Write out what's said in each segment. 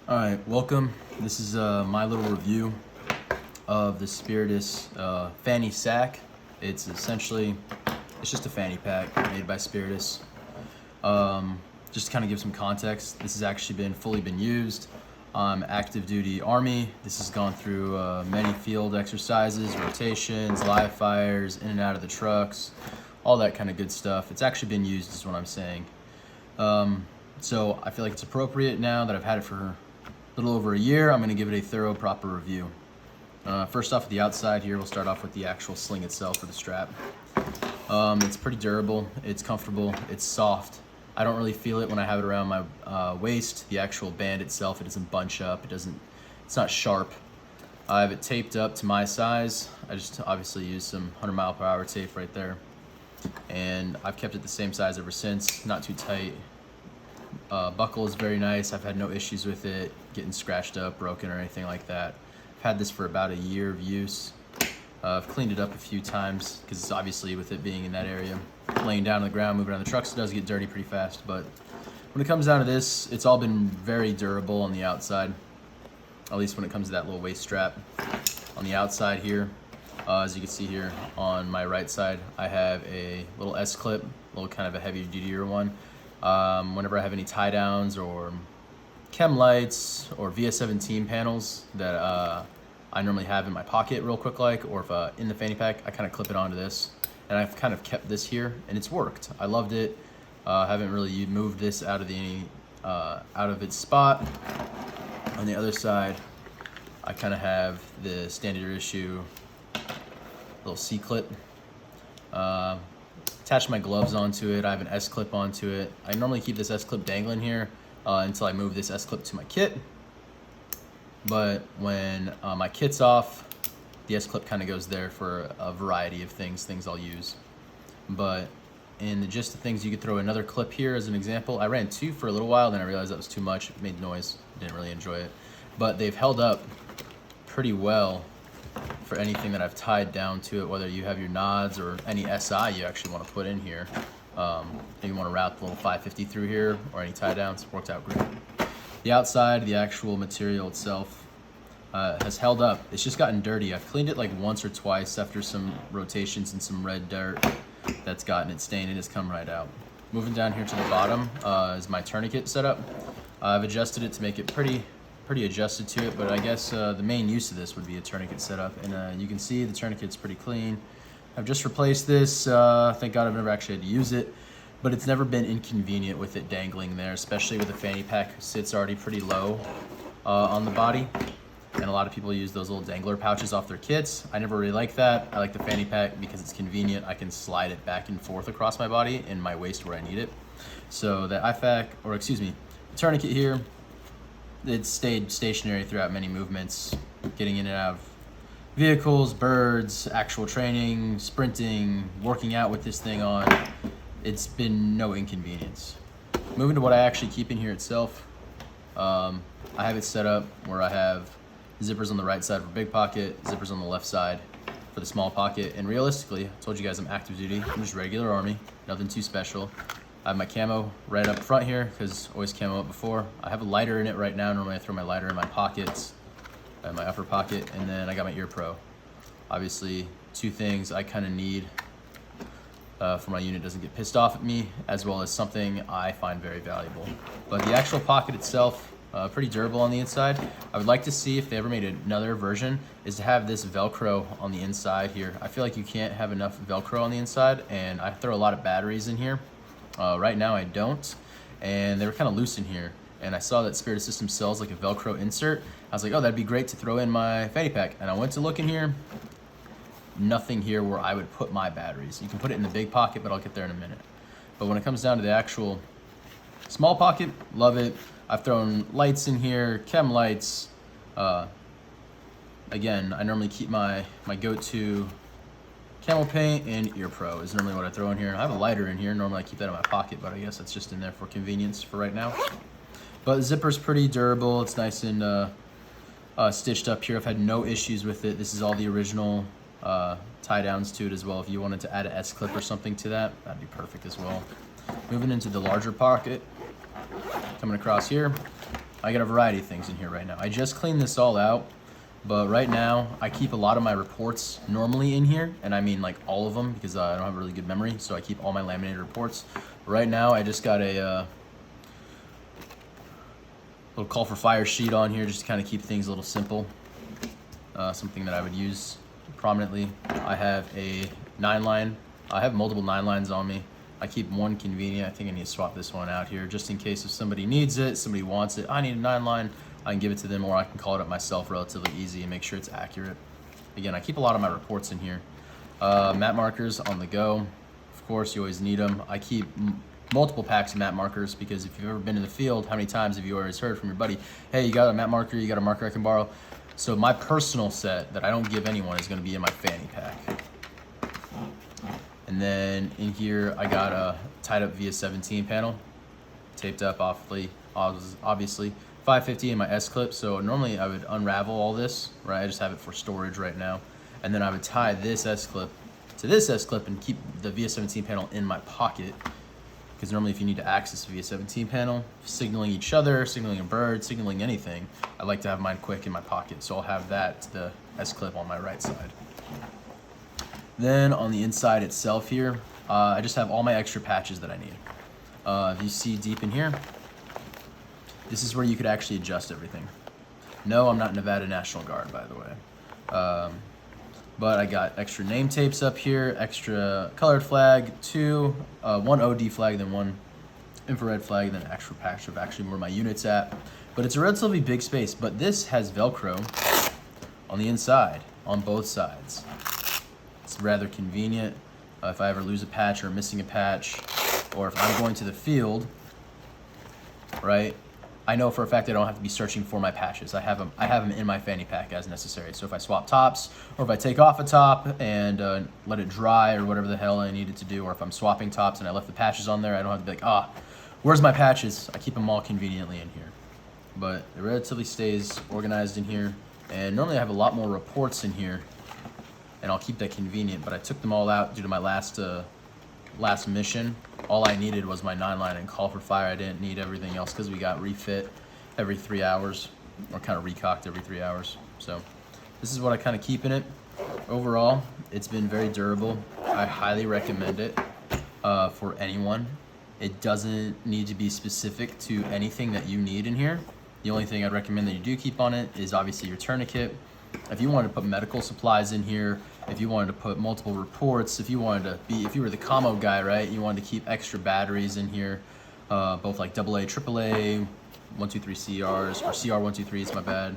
All right, welcome. This is my little review of the Spirtus Fanny sack. It's just a fanny pack made by Spirtus. Just to kind of give some context, this has actually fully been used. Active duty Army. This has gone through many field exercises, rotations, live fires, in and out of the trucks, all that kind of good stuff. It's actually been used is what I'm saying. So I feel like it's appropriate now that I've had it for a little over a year. I'm going to give it a thorough, proper review. First off, the outside here, we'll start off with the actual sling itself or the strap. It's pretty durable, it's comfortable, it's soft. I don't really feel it when I have it around my waist. The actual band itself, it doesn't bunch up, it's not sharp. I have it taped up to my size. I just obviously use some 100-mile-per-hour tape right there. And I've kept it the same size ever since, not too tight. Buckle is very nice. I've had no issues with it getting scratched up, broken, or anything like that. I've had this for about a year of use. I've cleaned it up a few times because it's obviously with it being in that area, laying down on the ground, moving around the trucks, it does get dirty pretty fast. But when it comes down to this, it's all been very durable on the outside, at least when it comes to that little waist strap. On the outside here, as you can see here on my right side, I have a little S-clip, a little kind of a heavier duty one. Whenever I have any tie downs or chem lights or VS17 panels that I normally have in my pocket real quick or if in the fanny pack, I kind of clip it onto this. And I've kind of kept this here and it's worked. I loved it. Haven't really moved this out of its spot. On the other side, I kind of have the standard issue little C-clip. Attach my gloves onto it. I have an S-clip onto it. I normally keep this S-clip dangling here until I move this S-clip to my kit. But when my kit's off, the S-clip kind of goes there for a variety of things I'll use. But in the gist of things, you could throw another clip here as an example. I ran two for a little while, then I realized that was too much. It made noise. Didn't really enjoy it. But they've held up pretty well for anything that I've tied down to it, whether you have your nods or any SI you actually want to put in here. You want to route the little 550 through here or any tie downs, worked out great. The outside, the actual material itself has held up. It's just gotten dirty. I've cleaned it like once or twice after some rotations and some red dirt that's gotten it stained and it's come right out. Moving down here to the bottom is my tourniquet setup. I've adjusted it to make it pretty adjusted to it, but I guess the main use of this would be a tourniquet setup. And you can see the tourniquet's pretty clean. I've just replaced this. Thank God I've never actually had to use it, but it's never been inconvenient with it dangling there, especially with the fanny pack sits already pretty low on the body. And a lot of people use those little dangler pouches off their kits. I never really like that. I like the fanny pack because it's convenient. I can slide it back and forth across my body and my waist where I need it. So the tourniquet here, it stayed stationary throughout many movements, getting in and out of vehicles, birds, actual training, sprinting, working out with this thing on. It's been no inconvenience. Moving to what I actually keep in here itself, I have it set up where I have zippers on the right side for big pocket, zippers on the left side for the small pocket. And realistically, I told you guys I'm active duty. I'm just regular Army, nothing too special. I have my camo right up front here because always camo up before. I have a lighter in it right now. Normally I throw my lighter in my pockets, in my upper pocket, and then I got my ear pro. Obviously, two things I kind of need for my unit doesn't get pissed off at me, as well as something I find very valuable. But the actual pocket itself, pretty durable on the inside. I would like to see if they ever made another version, is to have this Velcro on the inside here. I feel like you can't have enough Velcro on the inside, and I throw a lot of batteries in here. Right now I don't, and they were kind of loose in here. And I saw that Spirtus System sells like a Velcro insert. I was like, oh, that'd be great to throw in my fanny pack. And I went to look in here, nothing here where I would put my batteries. You can put it in the big pocket, but I'll get there in a minute. But when it comes down to the actual small pocket, love it. I've thrown lights in here, chem lights. Again, I normally keep my go-to camel paint and ear pro is normally what I throw in here. I have a lighter in here. Normally I keep that in my pocket, but I guess it's just in there for convenience for right now. But the zipper's pretty durable. It's nice and stitched up here. I've had no issues with it. This is all the original tie downs to it as well. If you wanted to add an S-clip or something to that, that'd be perfect as well. Moving into the larger pocket, coming across here, I got a variety of things in here right now. I just cleaned this all out, but right now I keep a lot of my reports normally in here, and I mean like all of them because I don't have a really good memory, so I keep all my laminated reports. Right now I just got a little call for fire sheet on here just to kind of keep things a little simple. Something that I would use prominently. I have a 9-line. I have multiple 9-lines on me. I keep one convenient. I think I need to swap this one out here just in case if somebody needs it, somebody wants it. I need a 9-line. I can give it to them, or I can call it up myself relatively easy and make sure it's accurate. Again, I keep a lot of my reports in here. Map markers on the go. Of course, you always need them. I keep multiple packs of map markers because if you've ever been in the field, how many times have you always heard from your buddy, hey, you got a map marker, you got a marker I can borrow? So my personal set that I don't give anyone is gonna be in my fanny pack. And then in here, I got a tied up via 17 panel, taped up obviously. 550 in my S-clip, so normally I would unravel all this, right? I just have it for storage right now. And then I would tie this S-clip to this S-clip and keep the via 17 panel in my pocket. Because normally if you need to access the via 17 panel, signaling each other, signaling a bird, signaling anything, I like to have mine quick in my pocket. So I'll have that to the S-clip on my right side. Then on the inside itself here, I just have all my extra patches that I need. If you see deep in here, this is where you could actually adjust everything. No, I'm not Nevada National Guard, by the way. But I got extra name tapes up here, extra colored flag, one OD flag, then one infrared flag, then an extra patch of actually where my unit's at. But it's a relatively big space, but this has Velcro on the inside, on both sides. It's rather convenient if I ever lose a patch or missing a patch, or if I'm going to the field, right? I know for a fact I don't have to be searching for my patches. I have them in my fanny pack as necessary. So if I swap tops, or if I take off a top and let it dry or whatever the hell I needed to do, or if I'm swapping tops and I left the patches on there, I don't have to be like, where's my patches? I keep them all conveniently in here. But it relatively stays organized in here. And normally I have a lot more reports in here, and I'll keep that convenient, but I took them all out due to my last mission. All I needed was my 9-line and call for fire. I didn't need everything else because we got refit every 3 hours, or kind of recocked every 3 hours. So this is what I kind of keep in it. Overall, it's been very durable. I highly recommend it for anyone. It doesn't need to be specific to anything that you need in here. The only thing I'd recommend that you do keep on it is obviously your tourniquet. If you wanted to put medical supplies in here, if you wanted to put multiple reports, if you were the commo guy, right? You wanted to keep extra batteries in here, both like AA, AAA, 123 CRs, or CR 123s, my bad.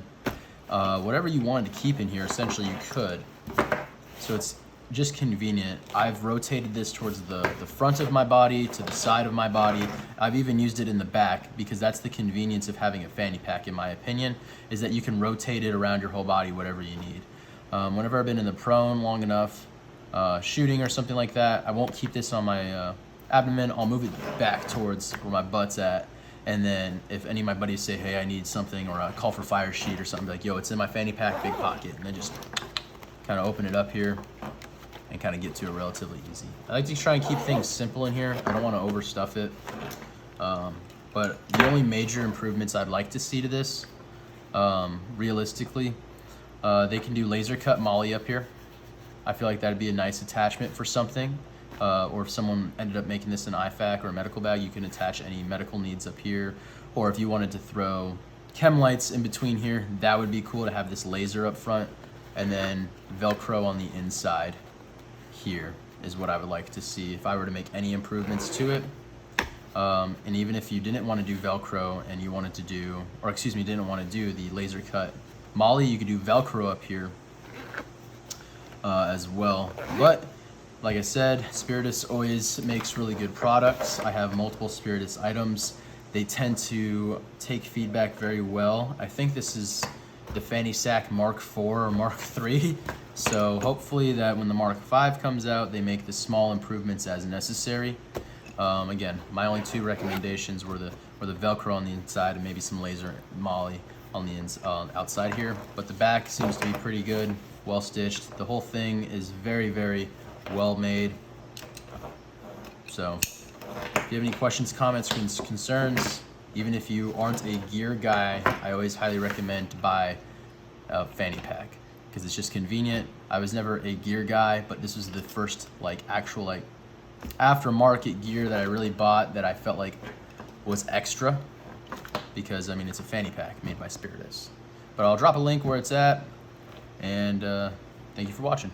Whatever you wanted to keep in here, essentially you could. So it's just convenient. I've rotated this towards the front of my body, to the side of my body. I've even used it in the back because that's the convenience of having a fanny pack, in my opinion, is that you can rotate it around your whole body, whatever you need. Whenever I've been in the prone long enough, shooting or something like that, I won't keep this on my abdomen. I'll move it back towards where my butt's at. And then if any of my buddies say, hey, I need something, or a call for fire sheet or something, like, yo, it's in my fanny pack, big pocket. And then just kind of open it up here and kind of get to it relatively easy. I like to try and keep things simple in here. I don't want to overstuff it. But the only major improvements I'd like to see to this, realistically, they can do laser cut molle up here. I feel like that'd be a nice attachment for something. Or if someone ended up making this an IFAC or a medical bag, you can attach any medical needs up here. Or if you wanted to throw chem lights in between here, that would be cool to have this laser up front, and then Velcro on the inside here is what I would like to see if I were to make any improvements to it. And even if you didn't want to do Velcro and you wanted to do, or excuse me, didn't want to do the laser cut molle, you could do Velcro up here as well. But like I said, Spirtus always makes really good products. I have multiple Spirtus items. They tend to take feedback very well. I think this is the Fanny Sack Mark 4 or Mark 3. So hopefully that when the Mark 5 comes out, they make the small improvements as necessary. Again, my only two recommendations were the Velcro on the inside and maybe some laser molle on the outside here. But the back seems to be pretty good, well stitched. The whole thing is very, very well made. So if you have any questions, comments, concerns, Even if you aren't a gear guy, I always highly recommend to buy a fanny pack because it's just convenient. I was never a gear guy, but this was the first like actual like aftermarket gear that I really bought that I felt like was extra, because I mean it's a fanny pack made by Spirtus. But I'll drop a link where it's at, and thank you for watching.